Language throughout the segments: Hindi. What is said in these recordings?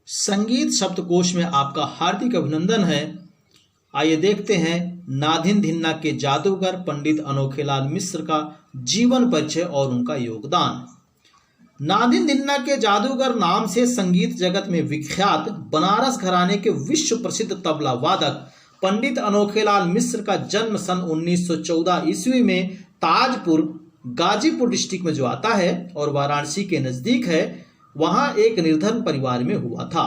संगीत शब्दकोश में आपका हार्दिक अभिनंदन है। आइए देखते हैं नादिन धिन्ना के जादूगर पंडित अनोखेलाल मिश्र का जीवन परिचय और उनका योगदान। नादिन धिन्ना के जादूगर नाम से संगीत जगत में विख्यात बनारस घराने के विश्व प्रसिद्ध तबला वादक पंडित अनोखेलाल मिश्र का जन्म सन 1914 ईस्वी में ताजपुर गाजीपुर डिस्ट्रिक्ट में जो आता है और वाराणसी के नजदीक है, वहां एक निर्धन परिवार में हुआ था।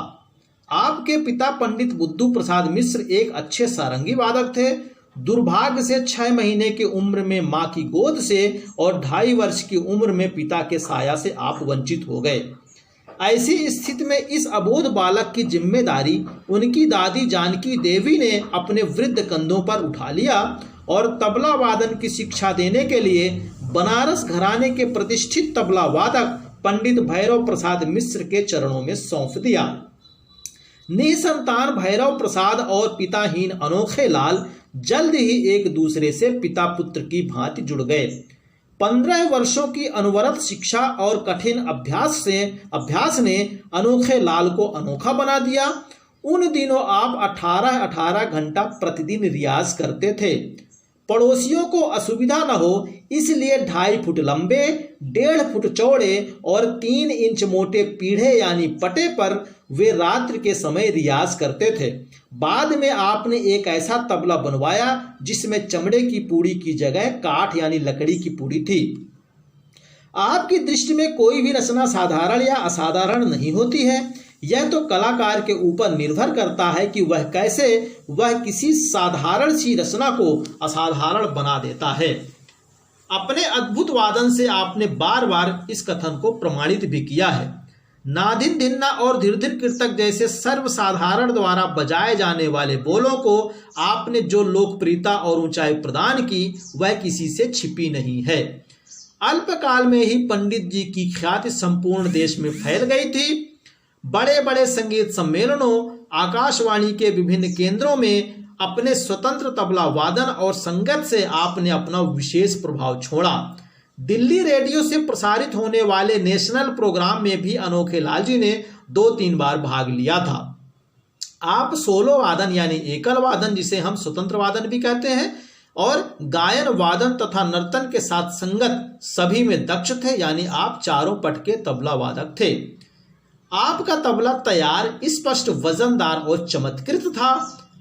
आपके पिता पंडित बुद्धू प्रसाद मिश्र एक अच्छे सारंगी वादक थे। दुर्भाग्य से 6 महीने की उम्र में मां की गोद से और 2.5 वर्ष की उम्र में पिता के साया से आप वंचित हो गए। ऐसी स्थिति में इस अबोध बालक की जिम्मेदारी उनकी दादी जानकी देवी ने अपने वृद्ध कंधों पर उठा लिया और तबला वादन की शिक्षा देने के लिए बनारस घराने के प्रतिष्ठित तबला वादक पंडित भैरव प्रसाद मिश्र के चरणों में सौंप दिया। निसंतान भैरव प्रसाद और पिताहीन अनोखेलाल जल्द ही एक दूसरे से पिता पुत्र की भांति जुड़ गए। 15 वर्षों की अनवरत शिक्षा और कठिन अभ्यास ने अनोखेलाल को अनोखा बना दिया। उन दिनों आप 18 घंटा प्रतिदिन रियाज करते थे। पड़ोसियों को असुविधा न हो इसलिए 2.5 फुट लंबे, 1.5 फुट चौड़े और 3 इंच मोटे पीढ़े यानी पटे पर वे रात्रि के समय रियाज करते थे। बाद में आपने एक ऐसा तबला बनवाया जिसमें चमड़े की पूड़ी की जगह काठ यानी लकड़ी की पूड़ी थी। आपकी दृष्टि में कोई भी रचना साधारण या असाधारण नहीं होती है। यह तो कलाकार के ऊपर निर्भर करता है कि वह किसी साधारण सी रचना को असाधारण बना देता है। अपने अद्भुत वादन से आपने बार बार इस कथन को प्रमाणित भी किया है। नादिन धिन्ना और धीर कीर्तक जैसे सर्वसाधारण द्वारा बजाए जाने वाले बोलों को आपने जो लोकप्रियता और ऊंचाई प्रदान की वह किसी से छिपी नहीं है। अल्पकाल में ही पंडित जी की ख्याति संपूर्ण देश में फैल गई थी। बड़े बड़े संगीत सम्मेलनों, आकाशवाणी के विभिन्न केंद्रों में अपने स्वतंत्र तबला वादन और संगत से आपने अपना विशेष प्रभाव छोड़ा। दिल्ली रेडियो से प्रसारित होने वाले नेशनल प्रोग्राम में भी अनोखेलाल जी ने 2-3 बार भाग लिया था। आप सोलो वादन यानी एकल वादन, जिसे हम स्वतंत्र वादन भी कहते हैं, और गायन वादन तथा नर्तन के साथ संगत सभी में दक्ष थे, यानी आप चारों पट के तबला वादक थे। आपका तबला तैयार, स्पष्ट, वजनदार और चमत्कृत था।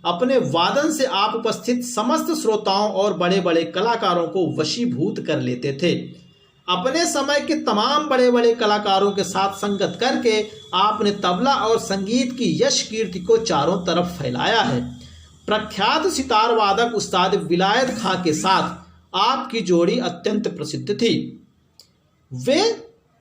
अपने वादन से आप उपस्थित समस्त श्रोताओं और बड़े बड़े कलाकारों को वशीभूत कर लेते थे। अपने समय के तमाम बड़े बड़े कलाकारों के साथ संगत करके आपने तबला और संगीत की यश कीर्ति को चारों तरफ फैलाया है। प्रख्यात सितार वादक उस्ताद विलायत खां के साथ आपकी जोड़ी अत्यंत प्रसिद्ध थी। वे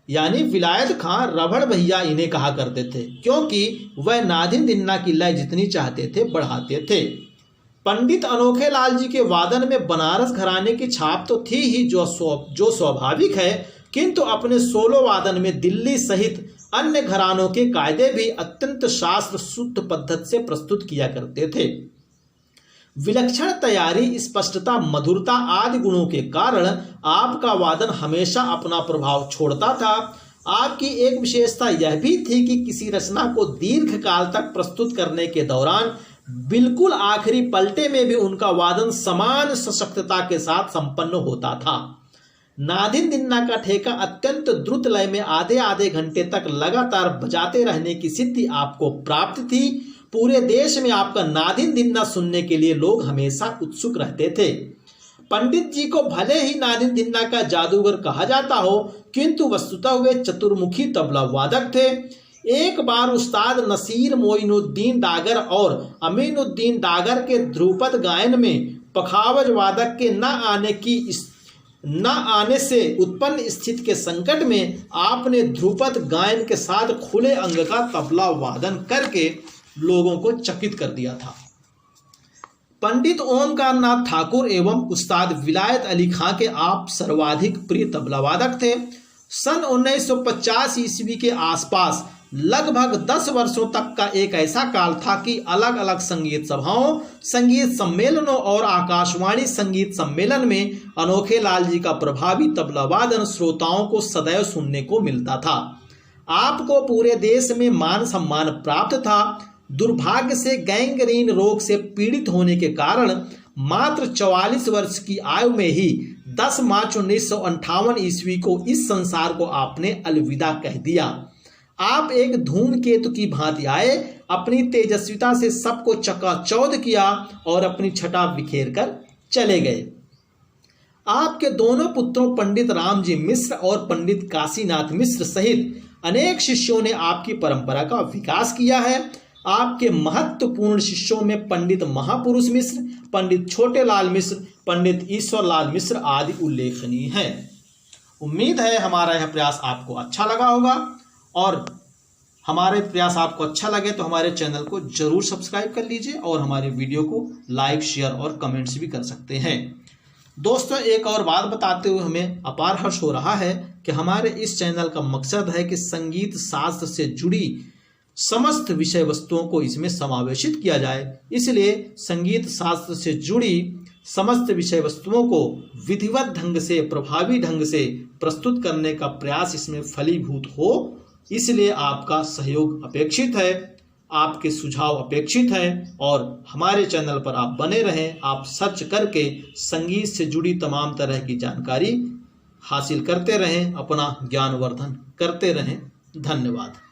यानी विलायत खां रबड़ भैया इन्हें कहा करते थे, क्योंकि वह नादिन धिन्ना की लय जितनी चाहते थे बढ़ाते थे। पंडित अनोखेलाल जी के वादन में बनारस घराने की छाप तो थी ही, जो स्वाभाविक है, किंतु अपने सोलो वादन में दिल्ली सहित अन्य घरानों के कायदे भी अत्यंत शास्त्र शुद्ध पद्धति से प्रस्तुत किया करते थे। विलक्षण तैयारी, स्पष्टता, मधुरता आदि गुणों के कारण आपका वादन हमेशा अपना प्रभाव छोड़ता था। आपकी एक विशेषता यह भी थी कि किसी रचना को दीर्घ काल तक प्रस्तुत करने के दौरान बिल्कुल आखिरी पलटे में भी उनका वादन समान सशक्तता के साथ संपन्न होता था। नादिन धिन्ना का ठेका अत्यंत द्रुत लय में आधे घंटे तक लगातार बजाते रहने की सिद्धि आपको प्राप्त थी। पूरे देश में आपका नादिन धिन्ना सुनने के लिए लोग हमेशा उत्सुक रहते थे। पंडित जी को भले ही नादिन धिन्ना का जादूगर कहा जाता हो, किंतु वस्तुतः वे चतुर्मुखी तबला वादक थे। एक बार उस्ताद नसीर मोइनुद्दीन डागर और अमीनुद्दीन डागर के ध्रुपद गायन में पखावज वादक के न आने से उत्पन्न स्थिति के संकट में आपने ध्रुपद गायन के साथ खुले अंग का तबला वादन करके लोगों को चकित कर दिया था। पंडित ओमकार नाथ ठाकुर एवं उस्ताद विलायत अली खां के आप सर्वाधिक प्रिय तबला वादक थे। सन 1950 ईस्वी के आसपास लगभग 10 वर्षों तक का एक ऐसा काल था कि अलग अलग संगीत सभाओं, संगीत सम्मेलनों और आकाशवाणी संगीत सम्मेलन में अनोखेलाल जी का प्रभावी तबला वादन श्रोताओं को सदैव सुनने को मिलता था। आपको पूरे देश में मान सम्मान प्राप्त था। दुर्भाग्य से गैंग्रीन रोग से पीड़ित होने के कारण मात्र 44 वर्ष की आयु में ही 10 मार्च 1958 ईस्वी को इस संसार को आपने अलविदा कह दिया। आप एक धूमकेतु की भांति आए, अपनी तेजस्विता से सबको चकाचौंध किया और अपनी छटा बिखेर कर चले गए। आपके दोनों पुत्रों पंडित रामजी मिश्र और पंडित काशीनाथ मिश्र सहित अनेक शिष्यों ने आपकी परंपरा का विकास किया है। आपके महत्वपूर्ण शिष्यों में पंडित महापुरुष मिश्र, पंडित छोटेलाल मिश्र, पंडित ईश्वरलाल मिश्र आदि उल्लेखनीय हैं। उम्मीद है हमारा यह प्रयास आपको अच्छा लगा होगा, और हमारे प्रयास आपको अच्छा लगे तो हमारे चैनल को जरूर सब्सक्राइब कर लीजिए और हमारे वीडियो को लाइक, शेयर और कमेंट्स भी कर सकते हैं। दोस्तों, एक और बात बताते हुए हमें अपार हर्ष हो रहा है कि हमारे इस चैनल का मकसद है कि संगीत शास्त्र से जुड़ी समस्त विषय वस्तुओं को इसमें समावेशित किया जाए। इसलिए संगीत शास्त्र से जुड़ी समस्त विषय वस्तुओं को विधिवत ढंग से, प्रभावी ढंग से प्रस्तुत करने का प्रयास इसमें फलीभूत हो। इसलिए आपका सहयोग अपेक्षित है, आपके सुझाव अपेक्षित हैं, और हमारे चैनल पर आप बने रहें। आप सर्च करके संगीत से जुड़ी तमाम तरह की जानकारी हासिल करते रहें, अपना ज्ञानवर्धन करते रहें। धन्यवाद।